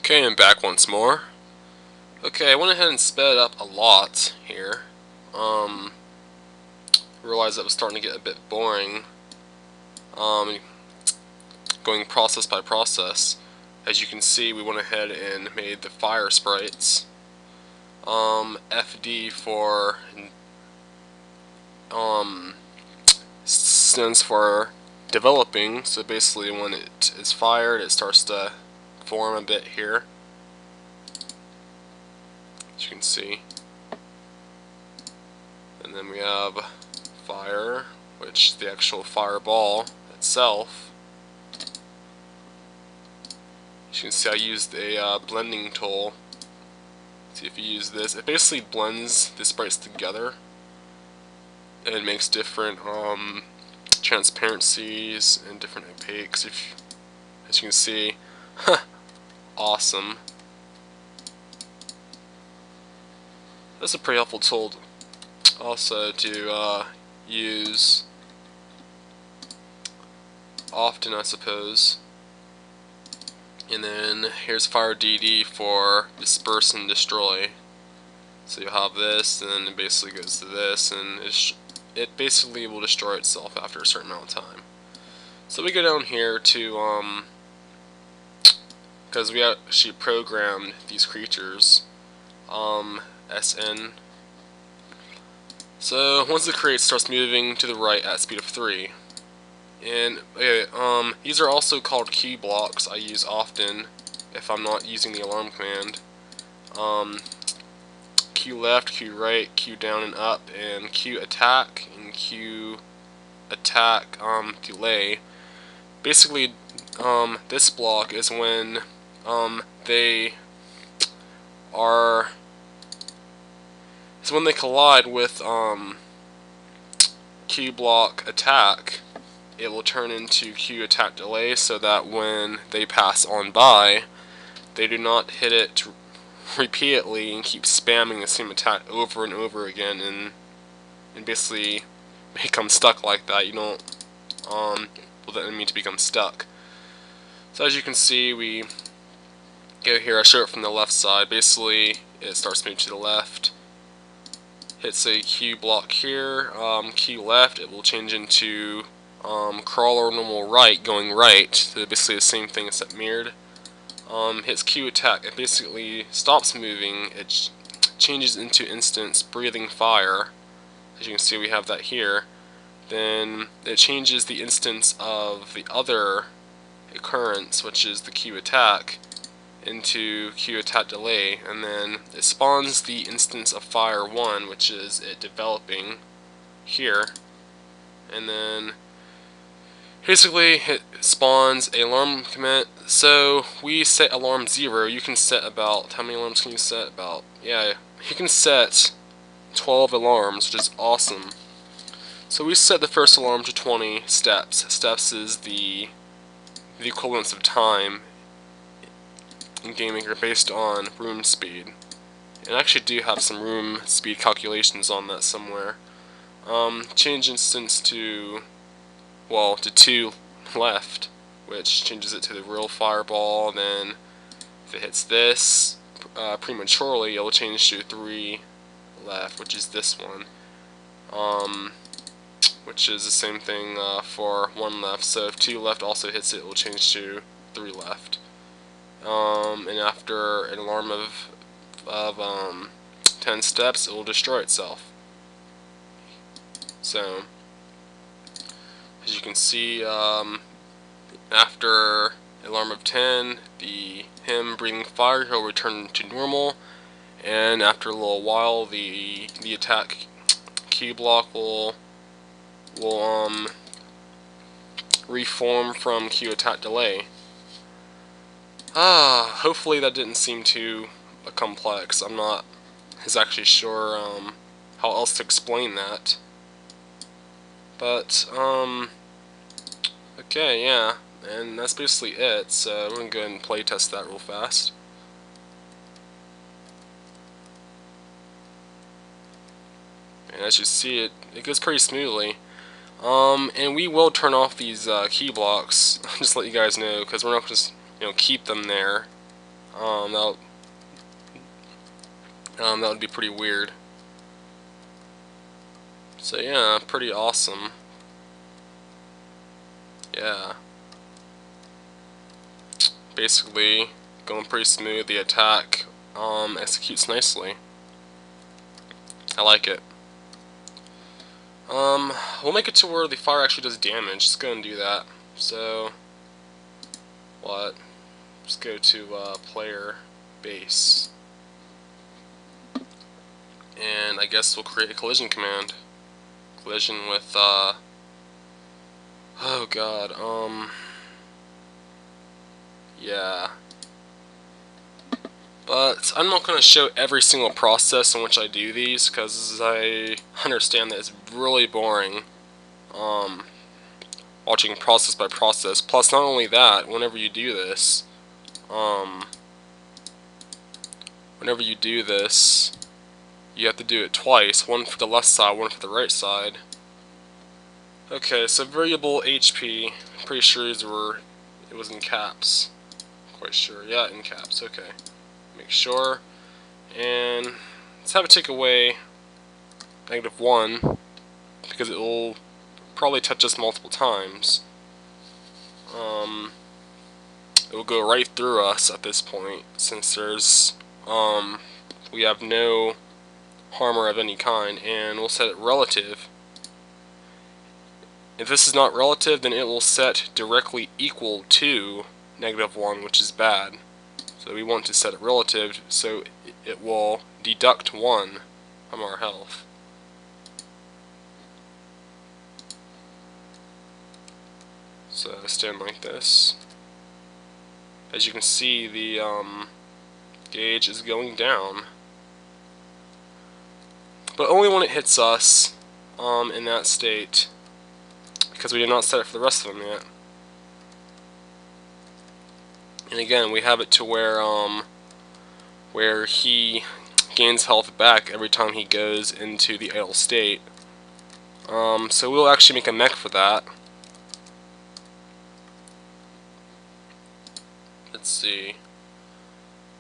Okay, I'm back once more. Okay, I went ahead and sped up a lot here. Realized that was starting to get a bit boring. Going process by process. As you can see, we went ahead and made the fire sprites. FD for stands for developing. So basically, when it is fired, it starts to form a bit here. As you can see. And then we have fire, which is the actual fireball itself. As you can see, I used a blending tool. See, if you use this, it basically blends the sprites together and it makes different transparencies and different opaques. As you can see, awesome. That's a pretty helpful tool also to use often, I suppose. And then here's Fire DD for disperse and destroy. So you have this, and then it basically goes to this, and it basically will destroy itself after a certain amount of time. So we go down here to because we actually programmed these creatures, SN. So once the crate starts moving to the right at speed of 3. And these are also called Q blocks I use often if I'm not using the alarm command. Q left, Q right, Q down and up, and Q attack and Q attack delay. Basically, this block is when they collide with Q block attack. It will turn into Q attack delay, so that when they pass on by, they do not hit it repeatedly and keep spamming the same attack over and over again, and basically become stuck like that. You don't want the enemy to become stuck. So as you can see, we go here. I show it from the left side. Basically, it starts moving to the left. Hits a Q block here. Q left. It will change into crawler normal right, going right, so basically the same thing except mirrored. Hits Q attack, it basically stops moving, it changes into instance breathing fire. As you can see, we have that here. Then it changes the instance of the other occurrence, which is the Q attack, into Q attack delay, and then it spawns the instance of fire 1, which is it developing here, and then basically it spawns an alarm command. So we set alarm 0. You can set about, how many alarms can you set? About, yeah, you can set 12 alarms, which is awesome. So we set the first alarm to 20 steps. Steps is the equivalence of time in Game Maker based on room speed. And I actually do have some room speed calculations on that somewhere. Change instance to 2 left, which changes it to the real fireball. Then if it hits this prematurely, it will change to 3 left, which is this one, which is the same thing for 1 left. So if 2 left also hits it, it will change to 3 left. And after an alarm of 10 steps, it will destroy itself. So as you can see, after alarm of 10, him breathing fire, he'll return to normal, and after a little while, the attack Q block will reform from Q attack delay. Hopefully that didn't seem too complex. I'm not exactly sure how else to explain that. But, okay, yeah, and that's basically it, so we're going to go ahead and play test that real fast. And as you see, it goes pretty smoothly. And we will turn off these key blocks, just to let you guys know, because we're not just, keep them there. that would be pretty weird. So yeah, pretty awesome. Yeah. Basically, going pretty smooth. The attack executes nicely. I like it. We'll make it to where the fire actually does damage. Let's go and do that. So, what? Let's go to player base. And I guess we'll create a collision command. Collision with, oh god, yeah. But I'm not going to show every single process in which I do these, because I understand that it's really boring, watching process by process. Plus, not only that, whenever you do this, you have to do it twice, one for the left side, one for the right side. Okay, so variable HP, I'm pretty sure it was in caps. Quite sure, yeah, in caps, okay. Make sure, and let's have it take away -1, because it will probably touch us multiple times. It will go right through us at this point, since we have no armor of any kind, and we'll set it relative. If this is not relative, then it will set directly equal to -1, which is bad. So we want to set it relative, so it will deduct 1 from our health. So stand like this. As you can see, the gauge is going down, but only when it hits us in that state, because we did not set it for the rest of them yet. And again, we have it to where he gains health back every time he goes into the idle state. So we'll actually make a mech for that. Let's see.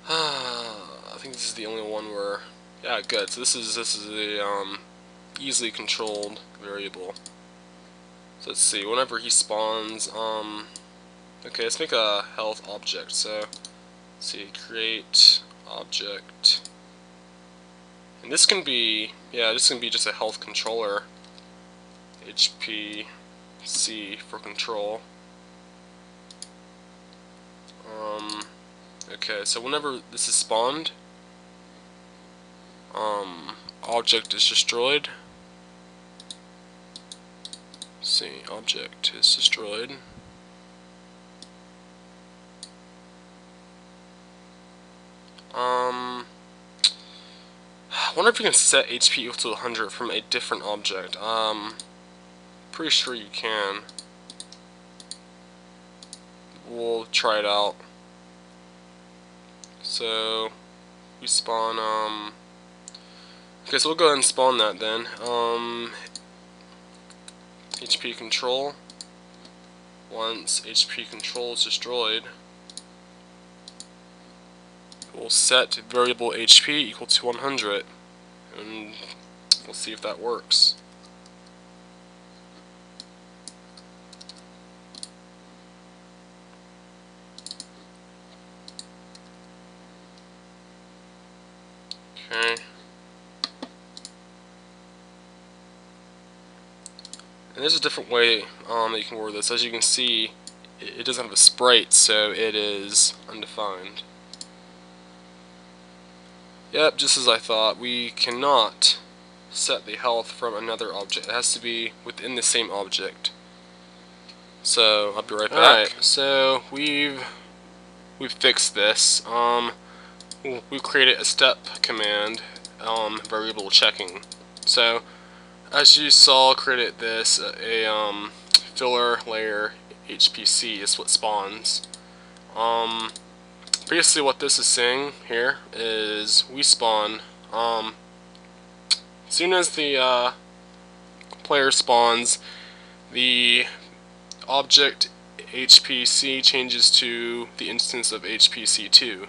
I think this is the only one where, yeah, good. So this is the easily controlled variable. So let's see. Whenever he spawns, okay, let's make a health object. So let's see, create object, and this can be, yeah, this can be just a health controller. HPC for control. Okay, so whenever this is spawned, object is destroyed. Let's see, object is destroyed. I wonder if you can set HP equal to 100 from a different object. Pretty sure you can. We'll try it out. So we spawn okay, so we'll go ahead and spawn that then. HP control. Once HP control is destroyed, we'll set variable HP equal to 100, and we'll see if that works. Okay. And there's a different way that you can word this. As you can see, it doesn't have a sprite, so it is undefined. Yep, just as I thought, we cannot set the health from another object. It has to be within the same object. So I'll be right back. Alright, so we've fixed this. We've created a step command, variable checking. So as you saw, created this a filler layer HPC is what spawns. Basically what this is saying here is we spawn, as soon as the player spawns, the object HPC changes to the instance of HPC2.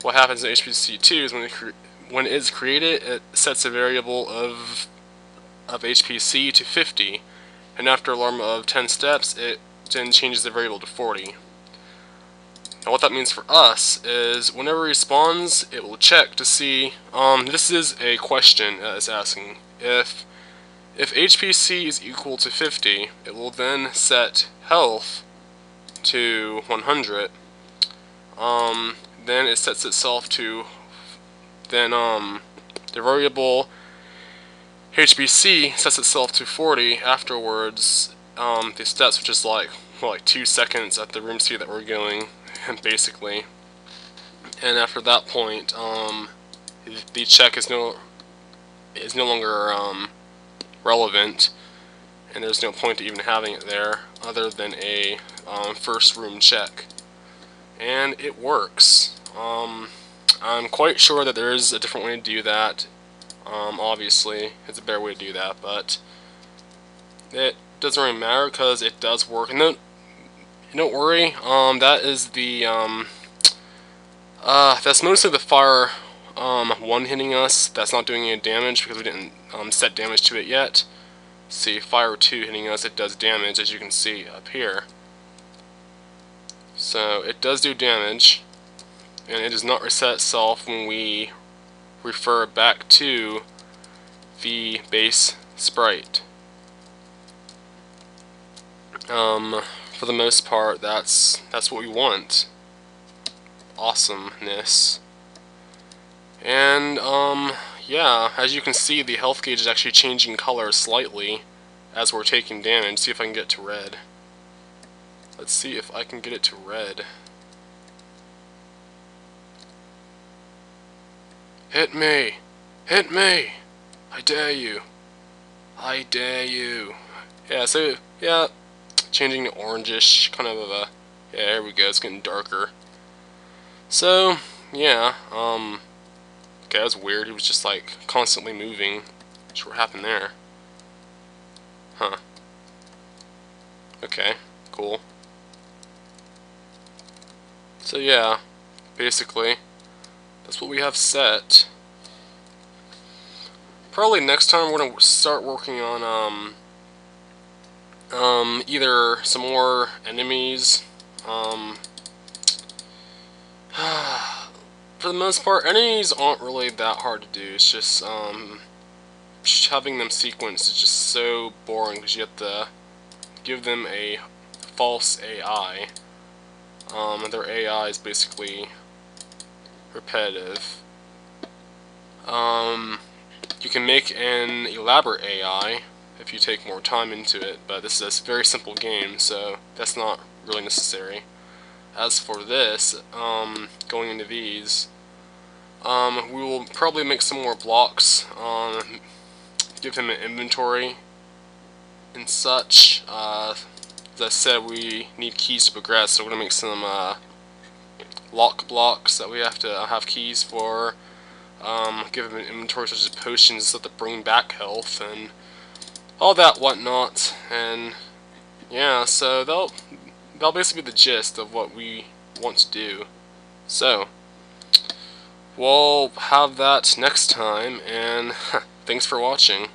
what happens in HPC2 is when it's created, it sets a variable of HPC to 50, and after a alarm of 10 steps, it then changes the variable to 40. Now what that means for us is whenever it spawns, it will check to see, this is a question that it's asking. If HPC is equal to 50, it will then set health to 100. Then it sets itself to, then the variable HPC sets itself to 40 afterwards, the steps, which is like 2 seconds at the room speed that we're going, basically. And after that point, the check is no longer relevant, and there's no point to even having it there other than a first room check. And it works. I'm quite sure that there is a different way to do that. Obviously, it's a better way to do that, but it doesn't really matter because it does work. And don't worry, that is the that's mostly the fire 1 hitting us. That's not doing any damage because we didn't set damage to it yet. See, fire 2 hitting us, it does damage, as you can see up here. So it does do damage, and it does not reset itself when we refer back to the base sprite. For the most part, that's what we want. Awesomeness. And yeah, as you can see, the health gauge is actually changing color slightly as we're taking damage. See if I can get it to red. Let's see if I can get it to red. Hit me! Hit me! I dare you! I dare you! Yeah, so, yeah, changing to orangish, kind of a, yeah, there we go, it's getting darker. So, yeah, okay, that was weird, he was just, like, constantly moving. Not sure what happened there. Huh. Okay, cool. So yeah, basically, that's what we have set. Probably next time we're going to start working on either some more enemies. For the most part, enemies aren't really that hard to do. It's just having them sequenced is just so boring because you have to give them a false AI. Their AI is basically repetitive. You can make an elaborate AI if you take more time into it, but this is a very simple game, so that's not really necessary. As for this, going into these, we will probably make some more blocks, give him an inventory and such. As I said, we need keys to progress, so we're going to make some lock blocks that we have to have keys for. Give him an inventory such as potions that bring back health and all that whatnot. And yeah, so that'll basically be the gist of what we want to do. So we'll have that next time, and thanks for watching.